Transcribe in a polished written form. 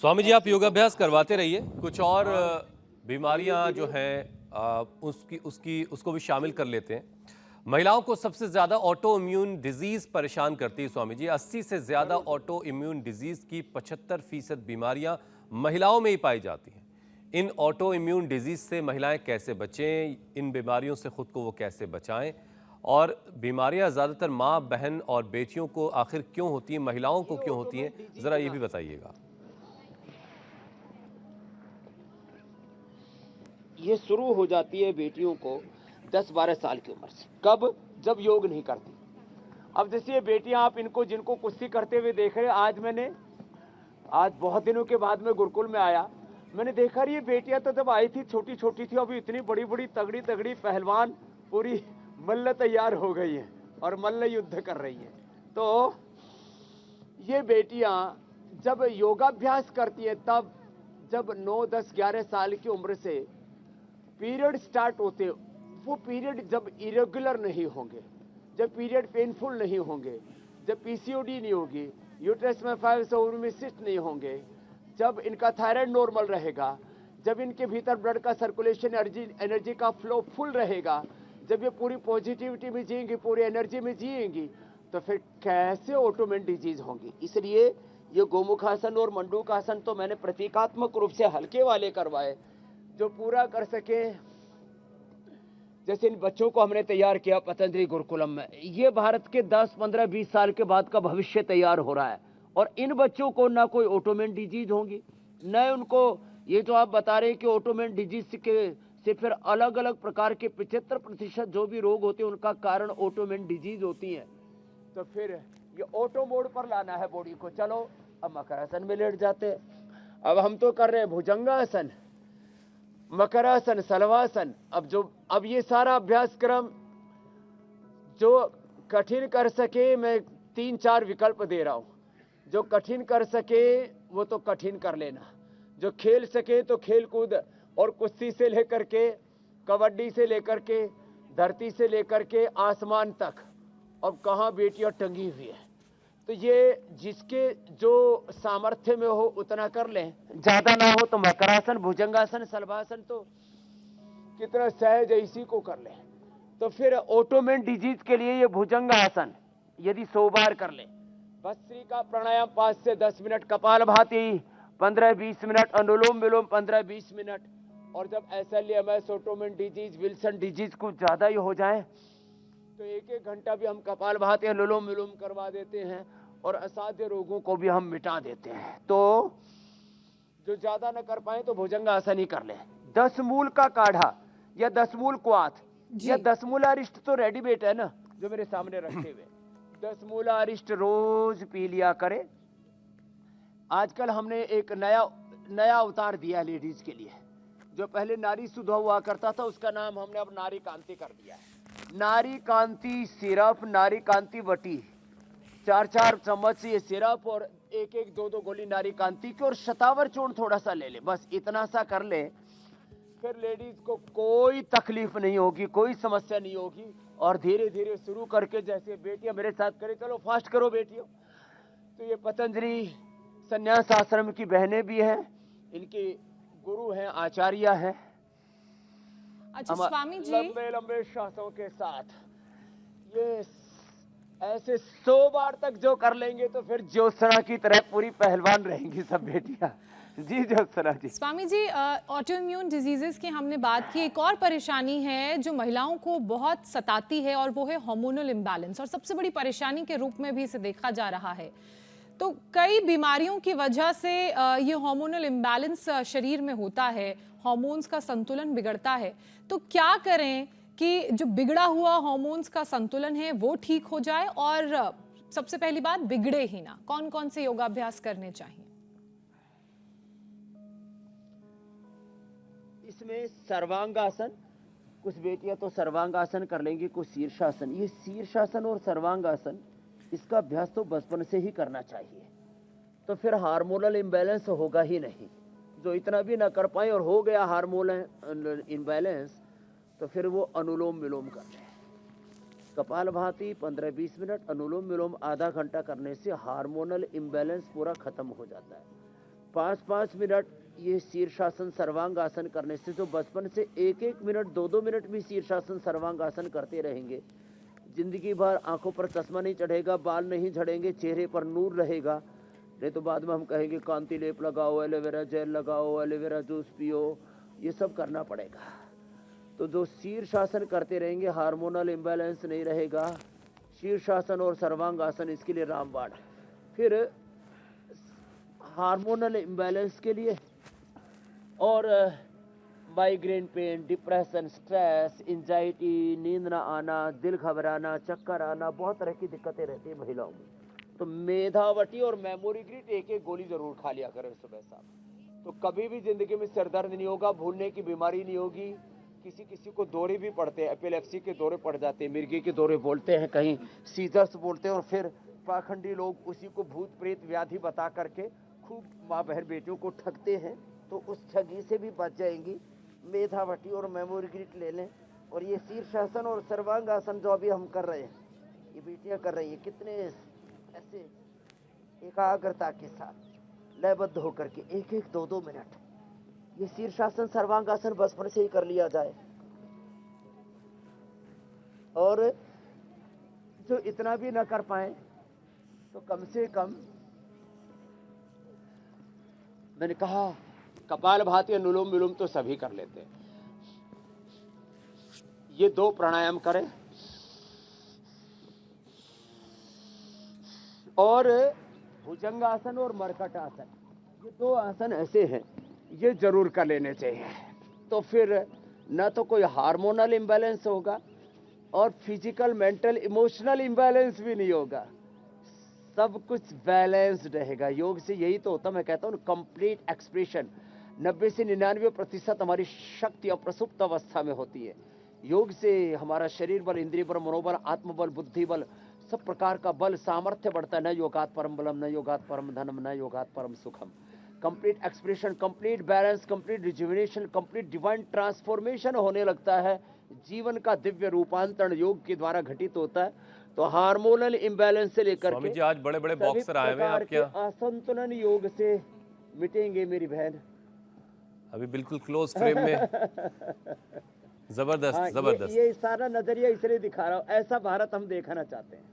स्वामी जी, आप योगाभ्यास करवाते रहिए। कुछ और बीमारियां जो हैं उसको भी शामिल कर लेते हैं। महिलाओं को सबसे ज्यादा ऑटो इम्यून डिजीज परेशान करती है स्वामी जी। 80 से ज्यादा ऑटो इम्यून डिजीज की 75% बीमारियां महिलाओं में ही पाई जाती हैं। इन ऑटो इम्यून डिजीज से महिलाएं कैसे बचें, इन बीमारियों से खुद को वो कैसे बचाएं, और बीमारियां ज्यादातर माँ, बहन और बेटियों को आखिर क्यों होती हैं, महिलाओं को क्यों होती हैं, जरा ये भी बताइएगा। ये शुरू हो जाती है बेटियों को 10-12 साल की उम्र से। कब? जब योग नहीं करती। अब जैसे ये बेटियां, आप इनको जिनको कुश्ती करते हुए देख रहे हैं, आज बहुत दिनों के बाद में गुरुकुल में आया, मैंने देखा ये बेटियां तो जब आई थी छोटी छोटी थी, अभी इतनी बड़ी बड़ी तगड़ी तगड़ी पहलवान पूरी मल्ल तैयार हो गई है और मल्ल युद्ध कर रही है। तो ये बेटियां जब योगाभ्यास करती है, तब जब 9, 10, 11 साल की उम्र से पीरियड स्टार्ट होते, वो पीरियड जब इरेगुलर नहीं होंगे, जब पीरियड पेनफुल नहीं होंगे, जब पीसीओडी नहीं होगी, यूट्रस में फाइब्स और ओवरी में सिस्ट नहीं होंगे, जब इनका थायराइड नॉर्मल रहेगा, जब इनके भीतर ब्लड का सर्कुलेशन एनर्जी का फ्लो फुल रहेगा, जब ये पूरी पॉजिटिविटी में जिएंगी, पूरी एनर्जी में जिएंगी, तो फिर कैसे ऑटोइम्यून डिजीज होंगी। इसलिए ये गोमुखासन और मंडूकासन तो मैंने प्रतीकात्मक रूप से हल्के वाले करवाए, जो पूरा कर सके। जैसे इन बच्चों को हमने तैयार किया पतंजलि गुरुकुलम में, ये भारत के 10, 15, 20 साल के बाद का भविष्य तैयार हो रहा है। और इन बच्चों को ना कोई ऑटोइम्यून डिजीज होंगी, न उनको ये जो आप बता रहे हैं कि ऑटोइम्यून डिजीज से फिर अलग अलग प्रकार के 75% जो भी रोग होते हैं उनका कारण ऑटोइम्यून डिजीज होती है। तो फिर ये ऑटो मोड पर लाना है बॉडी को। चलो अब मकरासन में लेट जाते हैं। अब हम तो कर रहे हैं भुजंगासन, मकरासन, सलवासन। अब ये सारा अभ्यास क्रम जो कठिन कर सके, मैं 3-4 विकल्प दे रहा हूं। जो कठिन कर सके वो तो कठिन कर लेना, जो खेल सके तो खेल कूद, और कुश्ती से लेकर के, कबड्डी से लेकर के, धरती से लेकर के आसमान तक, अब कहां बेटियां टंगी हुई है। तो ये जिसके जो सामर्थ्य में हो उतना कर लें, ज्यादा ना हो तो मकरासन, भुजंगासन, सलवासन तो कितना सहज है, इसी को कर लें। तो फिर ऑटोइम्यून डिजीज के लिए ये भुजंगासन यदि 100 बार कर लें, भस्त्रिका प्राणायाम 5 से 10 मिनट, कपालभाति 15-20 मिनट, अनुलोम विलोम 15-20 मिनट। और जब SLEMS, autoimmune disease, Wilson disease कुछ ज्यादा ही हो जाए तो 1-1 घंटा भी हम कपालभाति, अनुलोम विलोम करवा देते हैं, और असाध्य रोगों को भी हम मिटा देते हैं। तो जो ज्यादा न कर पाए तो भुजंगासन ही कर ले। 10 मूल का काढ़ा या 10 मूल क्वाथ या 10 मूलारिष्ट तो रेडीमेड है ना, जो मेरे सामने रखे हुए। 10 मूलारिष्ट रोज पी लिया करे। आजकल हमने एक नया अवतार दिया लेडीज के लिए। जो पहले नारी सुधा हुआ करता था, उसका नाम हमने अब नारी कांति कर दिया है। नारी कांति सिरप, नारी कांति वटी, 4-4 चम्मच ये सिरप और 1-1, 2-2 गोली नारी कांति की, और शतावर चूर्ण थोड़ा सा ले ले, बस इतना सा कर ले। फिर लेडीज को कोई तकलीफ नहीं होगी, कोई समस्या नहीं होगी। और धीरे धीरे शुरू करके, जैसे बेटियां मेरे साथ करें, चलो फास्ट करो बेटियों। तो ये पतंजलि संन्यास आश्रम की बहनें भी हैं, इनके गुरु हैं, आचार्य हैं। अच्छा स्वामी जी, लंबे लंबे श्वासों के साथ ये ऐसे 100 बार तक जो कर लेंगे तो फिर ज्योत्सना की तरह पूरी पहलवान रहेंगी सब बेटियां। जी ज्योत्सना जी। स्वामी जी, ऑटोइम्यून डिजीजेस की हमने बात की। एक और परेशानी है जो महिलाओं को बहुत सताती है, और वो है हार्मोनल इम्बैलेंस, और सबसे बड़ी परेशानी के रूप में भी इसे देखा जा रहा है। तो कई बीमारियों की वजह से ये हार्मोनल इम्बैलेंस शरीर में होता है, हार्मोन्स का संतुलन बिगड़ता है। तो क्या करें कि जो बिगड़ा हुआ हार्मोन्स का संतुलन है वो ठीक हो जाए, और सबसे पहली बात बिगड़े ही ना? कौन कौन से योगाभ्यास करने चाहिए? इसमें सर्वांगासन, कुछ बेटियां तो सर्वांगासन कर लेंगी, कुछ शीर्षासन। ये शीर्षासन और सर्वांगासन, इसका अभ्यास तो बचपन से ही करना चाहिए। तो फिर हार्मोनल इम्बैलेंस होगा ही नहीं। जो इतना भी ना कर पाए और हो गया हार्मोनल इम्बैलेंस, तो फिर वो अनुलोम विलोम कर ले। कपालभाति 15-20 मिनट, अनुलोम विलोम आधा घंटा करने से हार्मोनल इम्बैलेंस पूरा खत्म हो जाता है। 5-5 मिनट ये शीर्षासन सर्वांगासन करने से, जो बचपन से 1-1 मिनट 2-2 मिनट भी शीर्षासन सर्वांगासन करते रहेंगे, जिंदगी भर आंखों पर चश्मा नहीं चढ़ेगा, बाल नहीं झड़ेंगे, चेहरे पर नूर रहेगा। नहीं तो बाद में हम कहेंगे कांति लेप लगाओ, एलोवेरा जेल लगाओ, एलोवेरा जूस पियो, ये सब करना पड़ेगा। तो जो शीर्षासन करते रहेंगे, हार्मोनल इम्बैलेंस नहीं रहेगा। शीर्षासन और सर्वांगासन इसके लिए रामबाण। फिर हार्मोनल इम्बैलेंस के लिए और migraine pain, depression, stress, anxiety, नींद ना आना, दिल घबराना, चक्कर आना, बहुत तरह की दिक्कतें रहती है महिलाओं में। तो मेधावटी और मेमोरी ग्रिट एक एक गोली जरूर खा लिया करें सुबह शाम। तो कभी भी जिंदगी में सिर दर्द नहीं होगा, भूलने की बीमारी नहीं होगी। किसी किसी को दौरे भी पड़ते हैं, एपिलेप्सी के दौरे पड़ जाते हैं, मिर्गी के दौरे बोलते हैं, कहीं सीजर्स बोलते हैं, और फिर पाखंडी लोग उसी को भूत प्रेत व्याधि बता करके खूब माँ बहन बेटियों को ठगते हैं। तो उस ठगी से भी बच जाएंगी। मेधावटी और मेमोरी ग्रिट ले लें। और ये शीर्षासन और सर्वांगासन जो अभी हम कर रहे हैं, ये बेटियां कर रही है, कितने ऐसे एकाग्रता के साथ लयबद्ध होकर के 1-1 2-2 मिनट ये शीर्षासन सर्वांगासन बचपन से ही कर लिया जाए। और जो इतना भी न कर पाए तो कम से कम, मैंने कहा कपालभाति, अनुलोम विलोम तो सभी कर लेते हैं, ये 2 प्राणायाम करें। और भुजंगासन और मरकट आसन, ये 2 आसन ऐसे हैं, ये जरूर कर लेने चाहिए। तो फिर न तो कोई हार्मोनल इम्बैलेंस होगा और फिजिकल, मेंटल, इमोशनल इम्बैलेंस भी नहीं होगा, सब कुछ बैलेंस्ड रहेगा। योग से यही तो होता, मैं कहता हूँ कंप्लीट एक्सप्रेशन। 90 से 99% हमारी शक्ति अप्रसुप्त अवस्था में होती है। योग से हमारा शरीर बल, इंद्रिय बल, मनोबल, आत्मबल, बुद्धि बल, सब प्रकार का बल, सामर्थ्य बढ़ता है। न योगात परम बलम, न योगात परम धनम, न योगात परम सुखम। Complete expression, complete balance, complete rejuvenation, complete divine transformation होने लगता है। जीवन का दिव्य रूपांतरण योग के द्वारा घटित होता है। तो हार्मोनल इम्बैलेंस से लेकर स्वामी के जी आज बड़े बड़े बॉक्सर आए हुए हैं आपके यहाँ। असंतुलन योग से मिटेंगे मेरी बहन। अभी बिल्कुल क्लोज फ्रेम में। जबरदस्त हाँ, जबरदस्त। ये सारा नजरिया इसलिए दिखा रहा हूँ, ऐसा भारत हम देखना चाहते हैं।